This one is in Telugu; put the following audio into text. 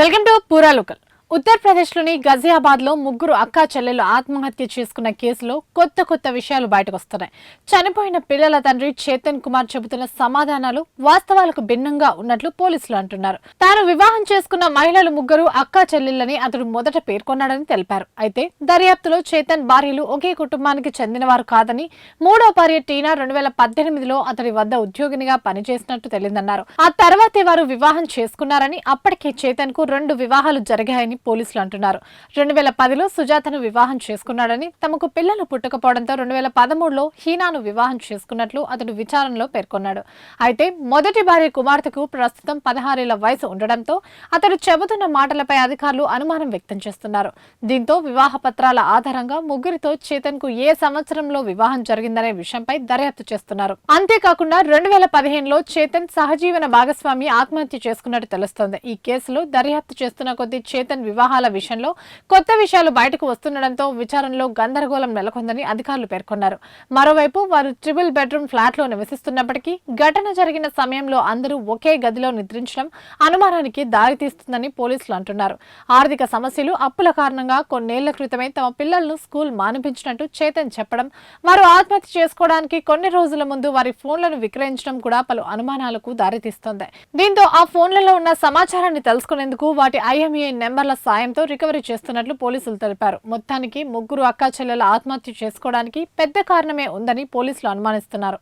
వెల్కమ్ టు పూరా లోకల్. ఉత్తరప్రదేశ్లోని గజియాబాద్లో ముగ్గురు అక్కా చెల్లెలు ఆత్మహత్య చేసుకున్న కేసులో కొత్త విషయాలు బయటకొస్తున్నాయి. చనిపోయిన పిల్లల తండ్రి చేతన్ కుమార్ చెబుతున్న సమాధానాలు వాస్తవాలకు భిన్నంగా ఉన్నట్లు పోలీసులు అంటున్నారు. తాను వివాహం చేసుకున్న మహిళలు ముగ్గురు అక్కా చెల్లెళ్ళని అతడు మొదట పేర్కొన్నాడని తెలిపారు. అయితే దర్యాప్తులో చేతన్ భార్యలు ఒకే కుటుంబానికి చెందినవారు కాదని, మూడో భార్య టీనా 2018లో అతడి వద్ద ఉద్యోగినిగా పనిచేసినట్టు తెలిందన్నారు. ఆ తర్వాతే వారు వివాహం చేసుకున్నారని, అప్పటికే చేతన్ కు 2 వివాహాలు జరిగాయని పోలీసులు అంటున్నారు. 2010లో సుజాతను వివాహం చేసుకున్నాడని, తమకు పిల్లలు పుట్టకపోవడంతో 2013లో హీనాను వివాహం చేసుకున్నట్లు అతడు విచారణలో పేర్కొన్నాడు. అయితే మొదటి భార్య కుమార్తెకు ప్రస్తుతం 16 ఏళ్ల వయసు ఉండడంతో అతడు చెబుతున్న మాటలపై అధికారులు అనుమానం వ్యక్తం చేస్తున్నారు. దీంతో వివాహ పత్రాల ఆధారంగా ముగ్గురితో చేతన్ కు ఏ సంవత్సరంలో వివాహం జరిగిందనే విషయంపై దర్యాప్తు చేస్తున్నారు. అంతేకాకుండా 2015లో చేతన్ సహజీవన భాగస్వామి ఆత్మహత్య చేసుకున్నట్టు తెలుస్తోంది. ఈ కేసులో దర్యాప్తు చేస్తున్న కొద్దీ చేతన్ వివాహాల విషయంలో కొత్త విషయాలు బయటకు వస్తుండటంతో విచారణలో గందరగోళం నెలకొందని అధికారులు పేర్కొన్నారు. మరోవైపు వారు ట్రిపుల్ బెడ్రూమ్ ఫ్లాట్ లో నివసిస్తున్నప్పటికీ ఘటన జరిగిన సమయంలో అందరూ ఒకే గదిలో నిద్రించడం అనుమానానికి దారితీస్తుందని పోలీసులు అంటున్నారు. ఆర్థిక సమస్యలు, అప్పుల కారణంగా కొన్నేళ్ల క్రితమే తమ పిల్లలను స్కూల్ మానిపించినట్టు చేతన్ చెప్పడం, వారు ఆత్మహత్య చేసుకోవడానికి కొన్ని రోజుల ముందు వారి ఫోన్లను విక్రయించడం కూడా పలు అనుమానాలకు దారితీస్తోంది. దీంతో ఆ ఫోన్లలో ఉన్న సమాచారాన్ని తెలుసుకునేందుకు వాటి IMEI నెంబర్ల సాయంతో రికవరీ చేస్తున్నట్లు పోలీసులు తెలిపారు. మొత్తానికి ముగ్గురు అక్కా చెల్లెల ఆత్మహత్య చేసుకోవడానికి పెద్ద కారణమే ఉందని పోలీసులు అనుమానిస్తున్నారు.